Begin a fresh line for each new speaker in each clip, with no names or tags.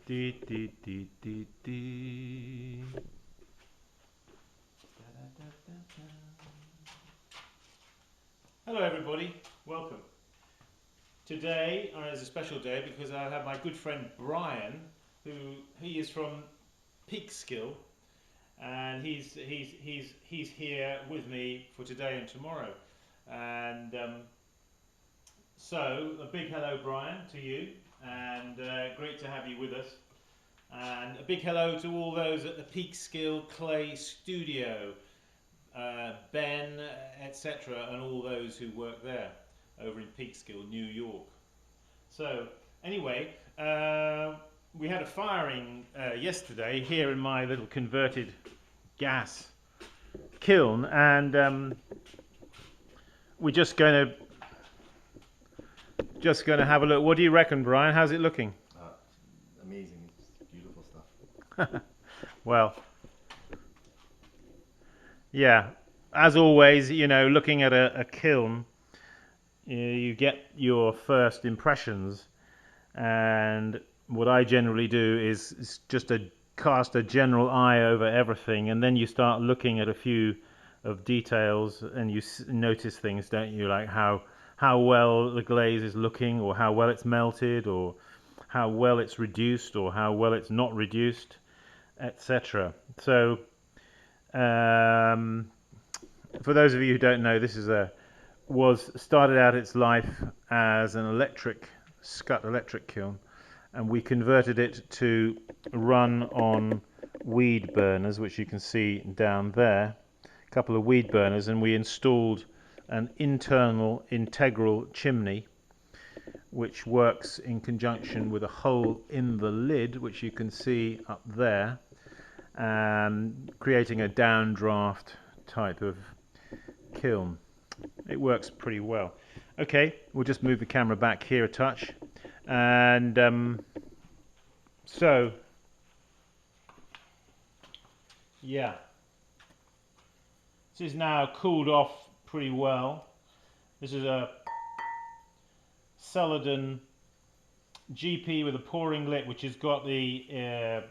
Dee, dee, dee, dee, dee. Hello everybody, welcome. Today is a special day because I have my good friend Brian, he is from Peak Skill, and he's here with me for today and tomorrow. And so a big hello, Brian, to you, and great to have you with us. And a big hello to all those at the Peak Skill Clay Studio, Ben, etc., and all those who work there over in Peak Skill, New York. So anyway, we had a firing yesterday here in my little converted gas kiln, and we're just going to have a look. What do you reckon, Brian? How's it looking?
Amazing. It's beautiful stuff.
Well, yeah, as always, you know, looking at a kiln, you get your first impressions, and what I generally do is just cast a general eye over everything, and then you start looking at a few of details, and you notice things, don't you, like how well the glaze is looking, or how well it's melted, or how well it's reduced, or how well it's not reduced, etc. So for those of you who don't know, this is started out its life as an scut electric kiln, and we converted it to run on weed burners, which you can see down there, a couple of weed burners, and we installed an internal integral chimney which works in conjunction with a hole in the lid, which you can see up there, creating a downdraft type of kiln. It works pretty well. Okay, we'll just move the camera back here a touch, and so yeah, this is now cooled off pretty well. This is a Celadon GP with a pouring lip, which has got the a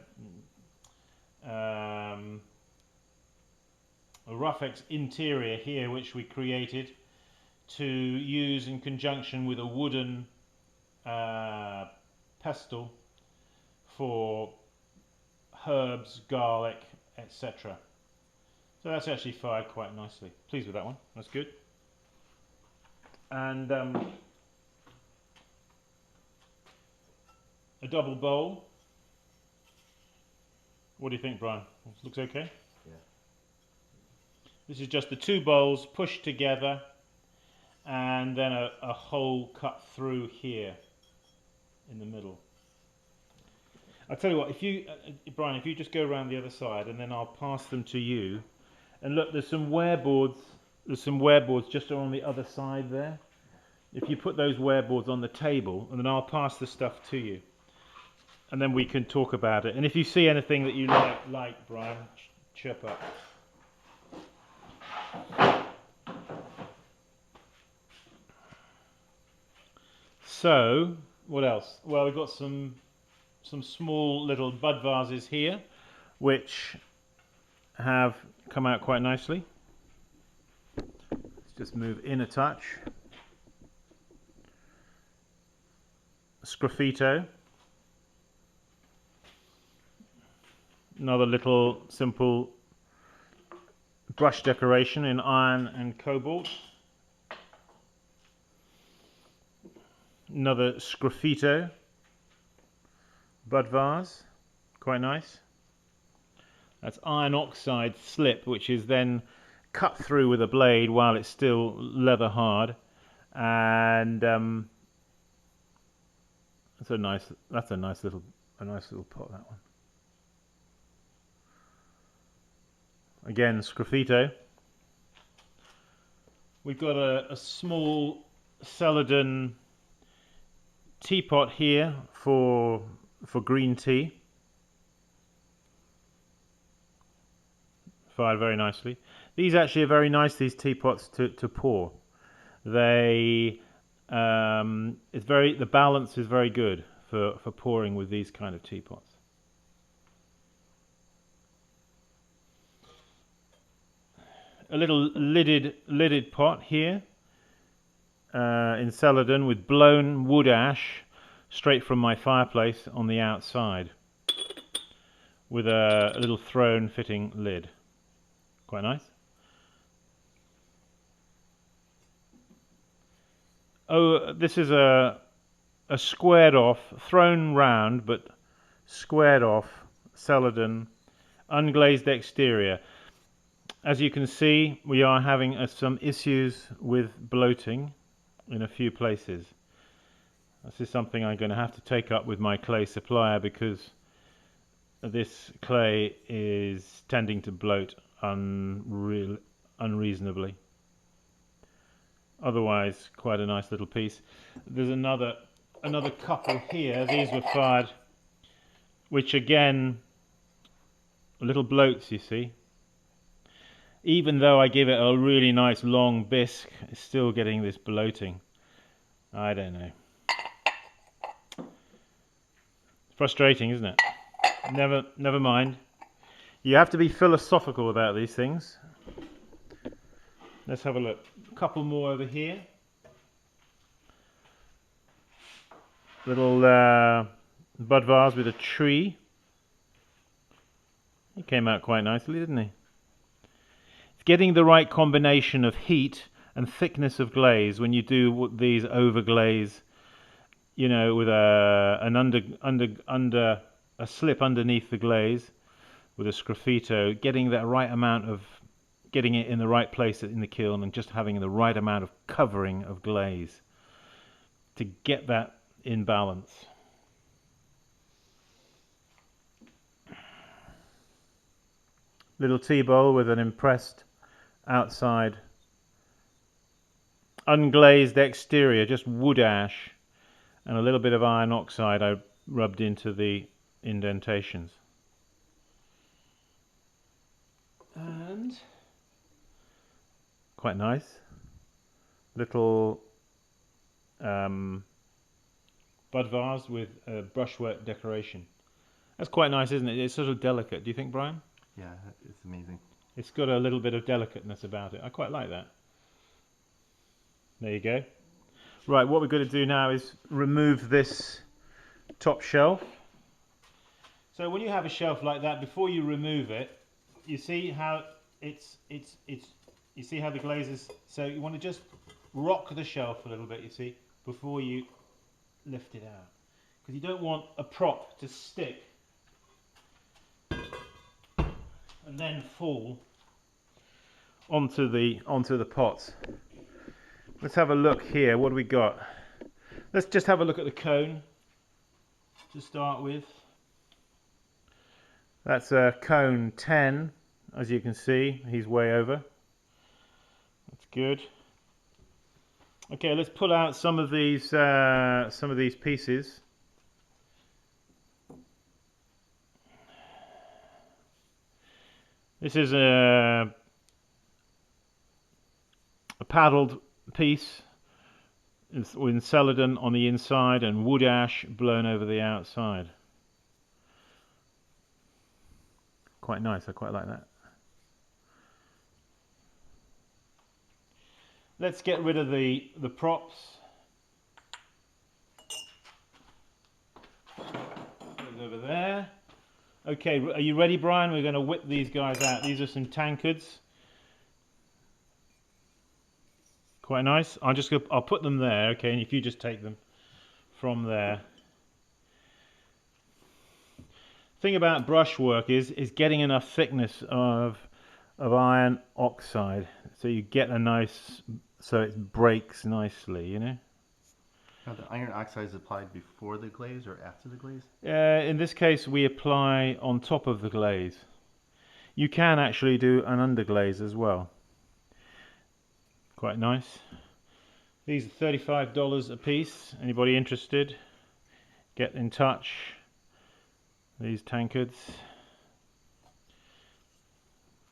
Ruffex interior here, which we created to use in conjunction with a wooden pestle for herbs, garlic, etc. So that's actually fired quite nicely. Pleased with that one. That's good. And a double bowl. What do you think, Brian? Looks okay?
Yeah.
This is just the two bowls pushed together, and then a hole cut through here in the middle. I'll tell you what, if you, Brian, if you just go around the other side, and then I'll pass them to you. And look, there's some wear boards just on the other side there. If you put those wear boards on the table, and then I'll pass the stuff to you, and then we can talk about it. And if you see anything that you like, Brian, chirp up. So, what else? Well, we've got some small little bud vases here, which have come out quite nicely. Let's just move in a touch. Sgraffito. Another little simple brush decoration in iron and cobalt. Another Sgraffito bud vase, quite nice. That's iron oxide slip, which is then cut through with a blade while it's still leather hard, and that's a nice little pot, that one. Again, Sgraffito. We've got a small Celadon teapot here for green tea. Fired very nicely. These actually are very nice, these teapots to pour. The balance is very good for pouring with these kind of teapots. A little lidded pot here in celadon with blown wood ash straight from my fireplace on the outside, with a little throne fitting lid. Quite nice. Oh, this is a squared off, thrown round but squared off celadon unglazed exterior. As you can see, we are having some issues with bloating in a few places. This is something I'm going to have to take up with my clay supplier, because this clay is tending to bloat unreasonably. Otherwise, quite a nice little piece. There's another couple here. These were fired, which again, little bloats, you see. Even though I give it a really nice long bisque, it's still getting this bloating. I don't know. Frustrating, isn't it? Never mind. You have to be philosophical about these things. Let's have a look. A couple more over here. Little bud vase with a tree. He came out quite nicely, didn't he? It's getting the right combination of heat and thickness of glaze when you do these overglaze, you know, with a slip underneath the glaze with a Sgraffito, getting that right amount of, getting it in the right place in the kiln, and just having the right amount of covering of glaze to get that in balance. Little tea bowl with an impressed outside, unglazed exterior, just wood ash, and a little bit of iron oxide I rubbed into the indentations. And quite nice. Little bud vase with brushwork decoration. That's quite nice, isn't it? It's sort of delicate. Do you think, Brian?
Yeah, it's amazing.
It's got a little bit of delicateness about it. I quite like that. There you go. Right, what we're going to do now is remove this top shelf. So when you have a shelf like that, before you remove it, you see how you see how the glaze is. So you want to just rock the shelf a little bit, you see, before you lift it out, because you don't want a prop to stick and then fall onto the pots. Let's have a look here. What do we got? Let's just have a look at the cone to start with. That's a cone 10, as you can see. He's way over. That's good. Okay, let's pull out some of these pieces. This is a paddled piece with celadon on the inside and wood ash blown over the outside. Quite nice, I quite like that. Let's get rid of the props. Those over there. Okay, are you ready, Brian? We're going to whip these guys out. These are some tankards. Quite nice. I'll put them there, okay, and if you just take them from there. Thing about brushwork is getting enough thickness of iron oxide, so you get a nice, so it breaks nicely, you know.
Now the iron oxide is applied before the glaze or after the glaze?
In this case, we apply on top of the glaze. You can actually do an underglaze as well. Quite nice. These are $35 a piece. Anybody interested? Get in touch. These tankards.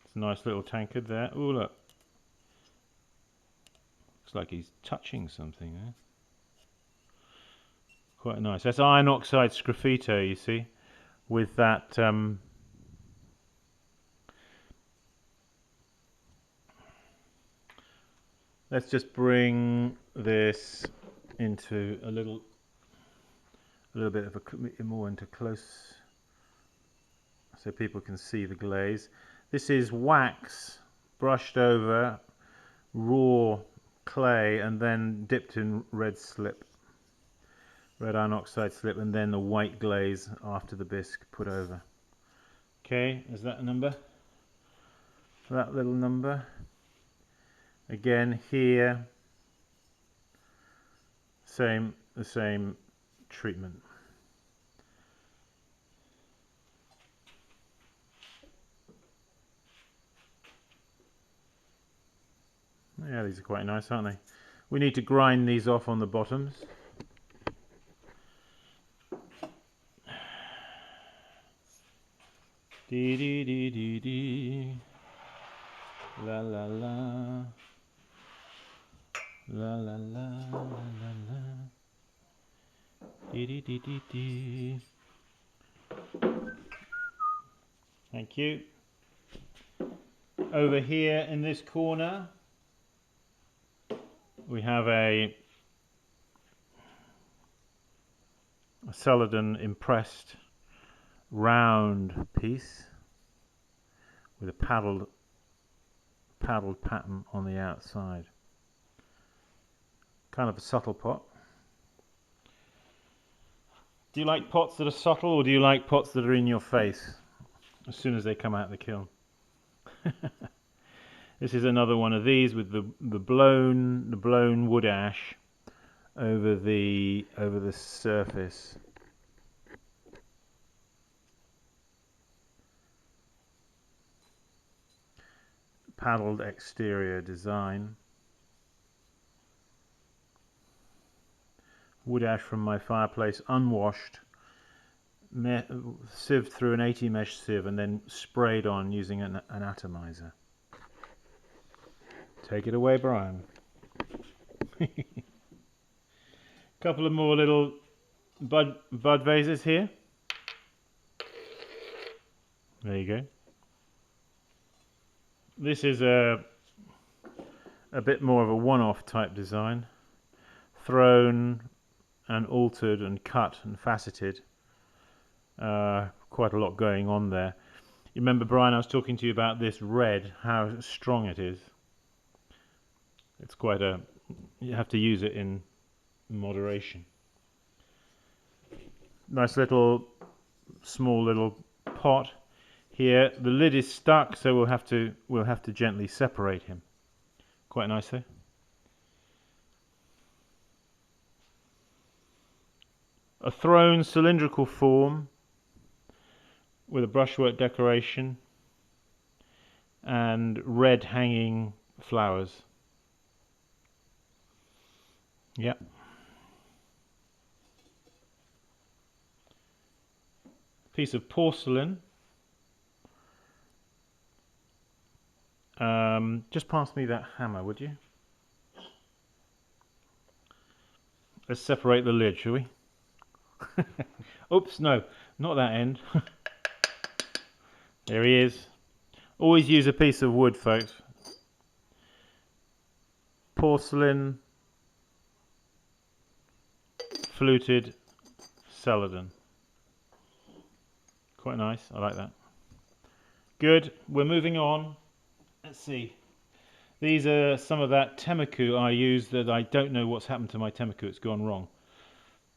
It's a nice little tankard there. Oh, look. Looks like he's touching something there. Quite nice. That's iron oxide Sgraffito, you see, with that let's just bring this into a little bit of a more into close, so people can see the glaze. This is wax brushed over raw clay and then dipped in red iron oxide slip, and then the white glaze after the bisque put over. Okay, is that a number? That little number. Again here, the same treatment. Yeah, these are quite nice, aren't they? We need to grind these off on the bottoms. Dee dee dee dee dee. La la la. La la la la la la. Dee dee dee dee dee. Thank you. Over here in this corner we have a Celadon impressed round piece with a paddled pattern on the outside. Kind of a subtle pot. Do you like pots that are subtle, or do you like pots that are in your face as soon as they come out of the kiln? This is another one of these with the blown wood ash over the surface. Paddled exterior design. Wood ash from my fireplace, unwashed, sieved through an 80 mesh sieve and then sprayed on using an atomizer. Take it away, Brian. Couple of more little bud vases here. There you go. This is a bit more of a one-off type design, thrown and altered and cut and faceted. Quite a lot going on there. You remember, Brian, I was talking to you about this red, how strong it is. It's quite a, you have to use it in moderation. Nice little, small little pot here. The lid is stuck, so we'll have to gently separate him. Quite nice, though. A thrown cylindrical form with a brushwork decoration and red hanging flowers. Yep. Piece of porcelain. Just pass me that hammer, would you? Let's separate the lid, shall we? Oops, no, not that end. There he is. Always use a piece of wood, folks. Porcelain, fluted Celadon. Quite nice, I like that. Good, we're moving on. Let's see. These are some of that Temmaku I used that I don't know what's happened to my Temmaku. It's gone wrong.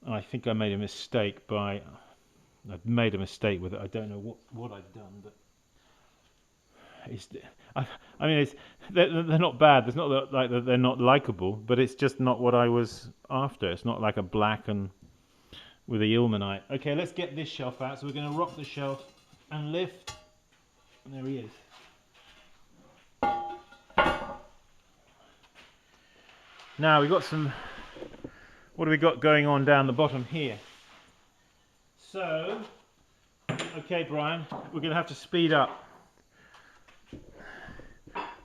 I think I made a mistake by... I've made a mistake with it. I don't know what I've done, but... I mean, they're not bad. It's not that, like, they're not likable, but it's just not what I was after. It's not like a black and with a ilmenite. Okay, let's get this shelf out. So we're going to rock the shelf and lift. And there he is. Now we've got some... What have we got going on down the bottom here? So, okay, Brian, we're going to have to speed up.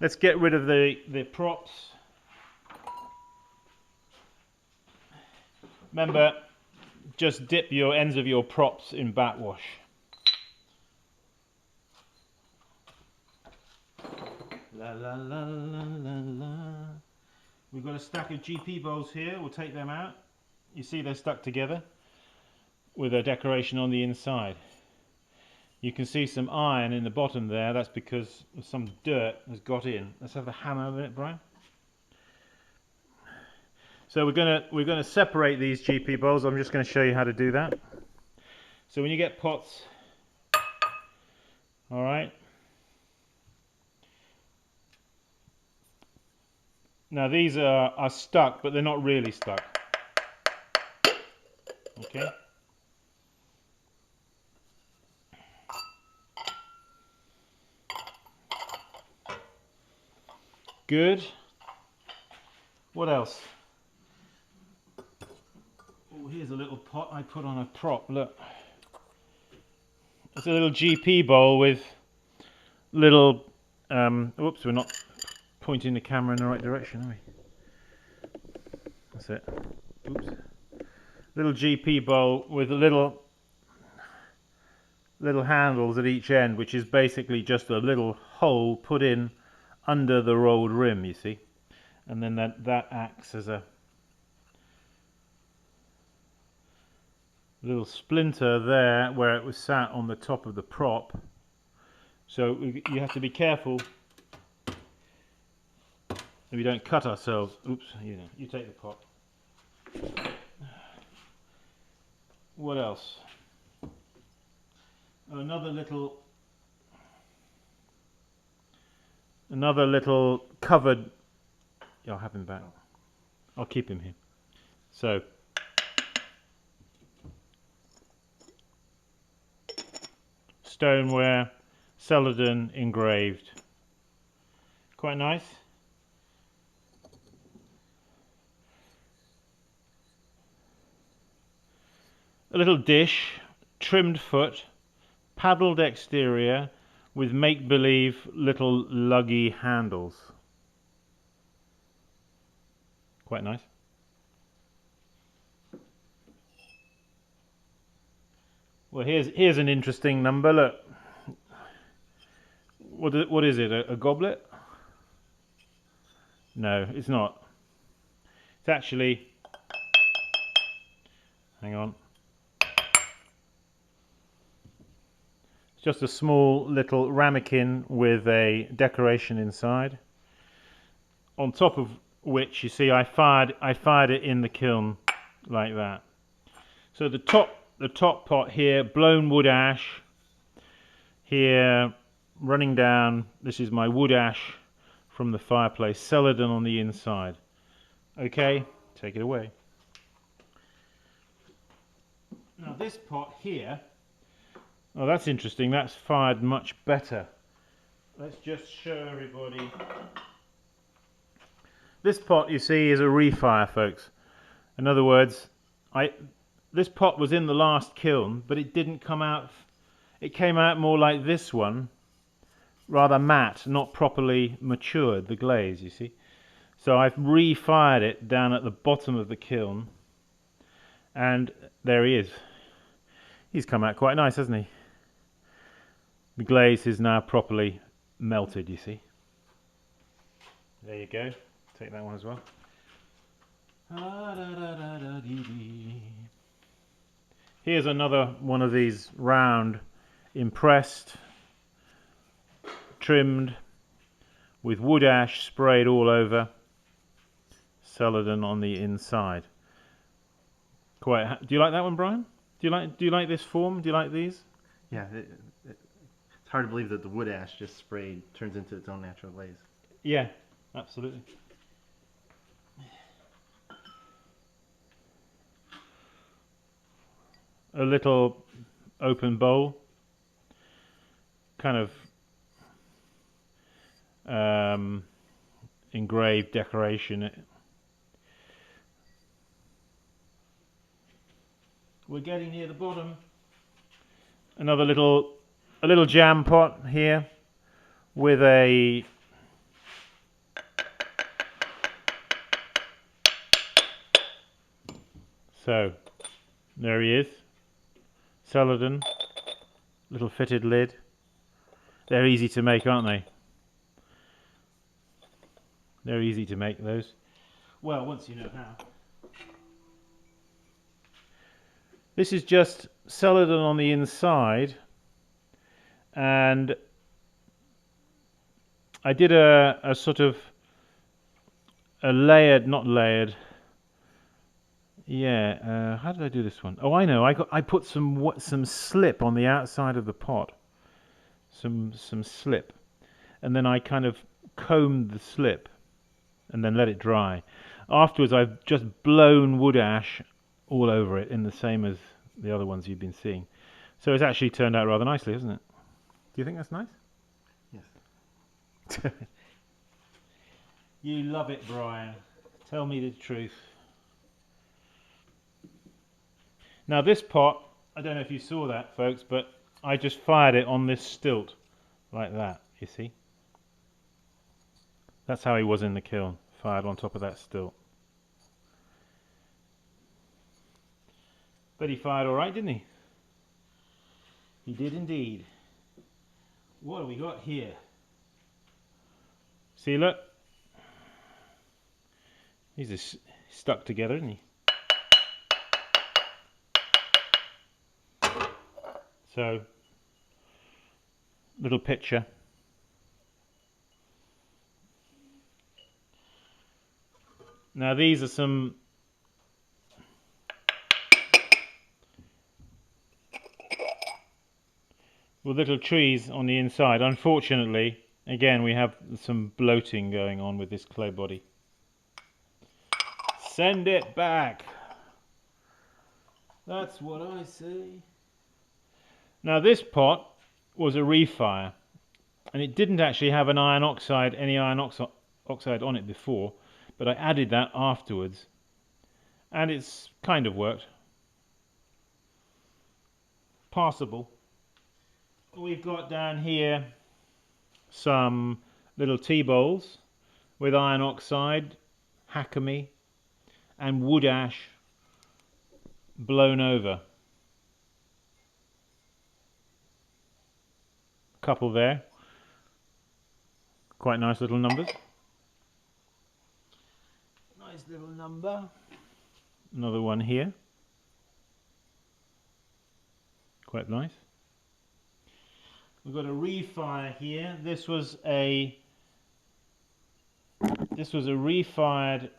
Let's get rid of the props. Remember, just dip your ends of your props in backwash. La la la la la la. We've got a stack of GP bowls here. We'll take them out. You see they're stuck together with a decoration on the inside. You can see some iron in the bottom there. That's because some dirt has got in. Let's have the hammer a minute, Brian. So we're gonna separate these GP bowls. I'm just going to show you how to do that. So when you get pots, all right. Now these are stuck, but they're not really stuck. Okay. Good. What else? Oh, here's a little pot I put on a prop. Look. It's a little GP bowl with little... Oops, we're not pointing the camera in the right direction, are we? That's it. Oops. Little GP bowl with little handles at each end, which is basically just a little hole put in under the rolled rim, you see. And then that acts as a little splinter there where it was sat on the top of the prop. So you have to be careful that we don't cut ourselves. Oops, you take the pot. What else? Another little covered. Yeah, I'll have him back. I'll keep him here. So stoneware, celadon engraved. Quite nice. A little dish, trimmed foot, paddled exterior with make-believe little luggy handles. Quite nice. Well, here's an interesting number. Look, what is it? A goblet? No, it's not. It's actually. Hang on. It's just a small little ramekin with a decoration inside. On top of which, you see, I fired it in the kiln like that. So the top pot here, blown wood ash. Here, running down. This is my wood ash from the fireplace. Celadon on the inside. Okay, take it away. Now this pot here. Oh, that's interesting. That's fired much better. Let's just show everybody. This pot, you see, is a refire, folks. In other words, this pot was in the last kiln, but it didn't come out. It came out more like this one, rather matte, not properly matured, the glaze, you see. So I've refired it down at the bottom of the kiln, and there he is. He's come out quite nice, hasn't he? The glaze is now properly melted, you see. There you go. Take that one as well. Here's another one of these round, impressed, trimmed with wood ash sprayed all over, celadon on the inside. Do you like that one, Brian? Do you like this form? Do you like these?
Yeah, it's hard to believe that the wood ash just sprayed turns into its own natural glaze.
Yeah, absolutely. A little open bowl, kind of engraved decoration. We're getting near the bottom. A little jam pot here with a There he is. Celadon. Little fitted lid. They're easy to make, aren't they? They're easy to make, those. Well, once you know how. This is just Celadon on the inside, and I did a sort of a layered, not layered. Yeah, how did I do this one? Oh, I know. I put some slip on the outside of the pot, some slip, and then I kind of combed the slip, and then let it dry. Afterwards, I've just blown wood ash all over it, in the same as the other ones you've been seeing. So it's actually turned out rather nicely, hasn't it? Do you think that's nice?
Yes.
You love it, Brian. Tell me the truth. Now this pot, I don't know if you saw that, folks, but I just fired it on this stilt, like that, you see? That's how he was in the kiln, fired on top of that stilt. But he fired all right, didn't he? He did indeed. What have we got here? See, look. He's just stuck together, isn't he? So, little picture. Now these are some with little trees on the inside. Unfortunately, again, we have some bloating going on with this clay body. Send it back. That's what I say. Now this pot was a refire, and it didn't actually have any iron oxide on it before, but I added that afterwards, and it's kind of worked. Passable. We've got down here some little tea bowls with iron oxide, hackamy, and wood ash blown over. A couple there. Quite nice little numbers. Nice little number. Another one here. Quite nice. We've got a refire here. This was a refired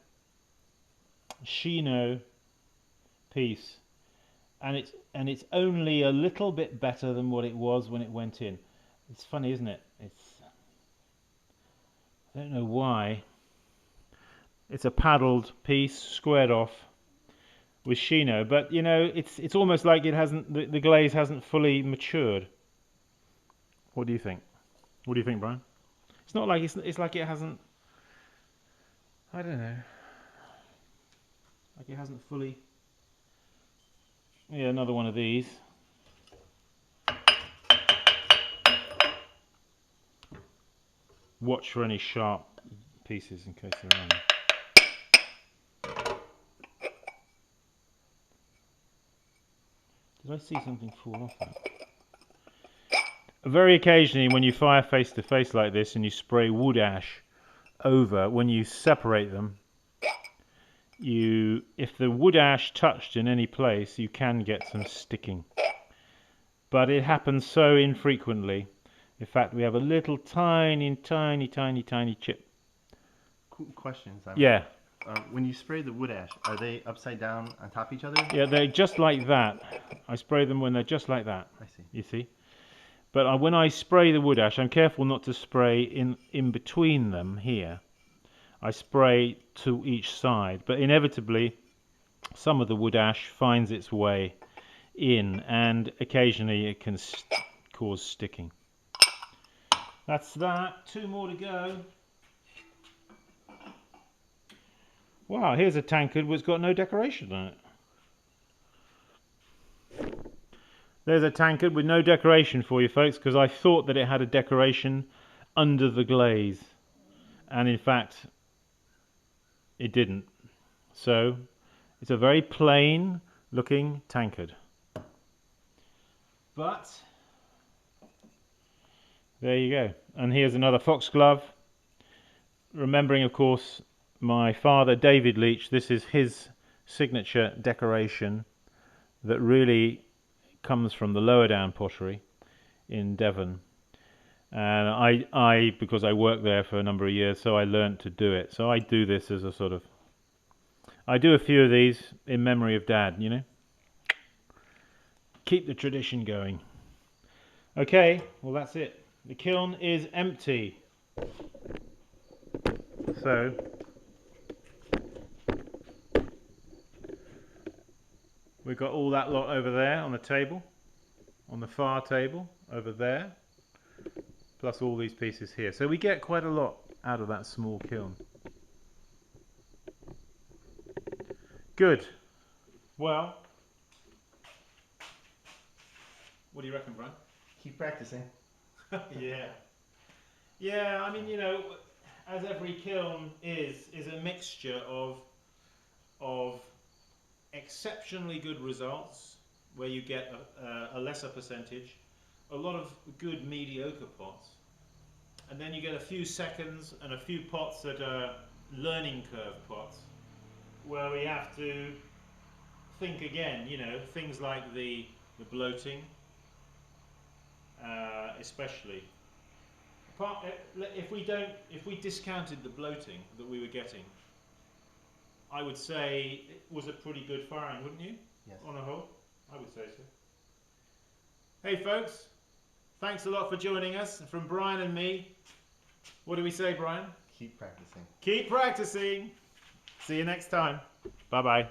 Chino piece, and it's only a little bit better than what it was when it went in. It's funny, isn't it? I don't know why. It's a paddled piece, squared off with Chino, but you know, it's almost like it hasn't, the glaze hasn't fully matured. What do you think? What do you think, Brian? It's not like it's like it hasn't, I don't know, like it hasn't fully. Yeah, another one of these. Watch for any sharp pieces in case they're on. Did I see something fall off that? Very occasionally when you fire face to face like this and you spray wood ash over, when you separate them, if the wood ash touched in any place, you can get some sticking. But it happens so infrequently. In fact, we have a little tiny chip.
Cool question, Simon.
Yeah.
When you spray the wood ash, are they upside down on top of each other?
Yeah, they're just like that. I spray them when they're just like that.
I see.
You see? But when I spray the wood ash, I'm careful not to spray in between them here. I spray to each side, but inevitably some of the wood ash finds its way in, and occasionally it can cause sticking. That's that. 2 more to go. Wow, here's a tankard which got no decoration on it. There's a tankard with no decoration for you folks, because I thought that it had a decoration under the glaze, and in fact it didn't. So it's a very plain, looking tankard. But there you go. And here's another foxglove. Remembering, of course, my father, David Leach. This is his signature decoration that really comes from the Lower Down pottery in Devon. And I because I worked there for a number of years, so I learnt to do it. So I do this as a sort of, I do a few of these in memory of Dad, you know. Keep the tradition going. Okay, well that's it. The kiln is empty. So we've got all that lot over there on the table, on the far table over there, plus all these pieces here. So we get quite a lot out of that small kiln. Good. Well, what do you reckon, Brian?
Keep practicing.
Yeah. Yeah, I mean, you know, as every kiln is a mixture of exceptionally good results, where you get a lesser percentage, a lot of good mediocre pots, and then you get a few seconds and a few pots that are learning curve pots, where we have to think again, you know, things like the bloating, especially. If we discounted the bloating that we were getting, I would say it was a pretty good firing, wouldn't you?
Yes.
On a whole, I would say so. Hey folks, thanks a lot for joining us. From Brian and me, what do we say, Brian?
Keep practicing.
Keep practicing. See you next time. Bye bye.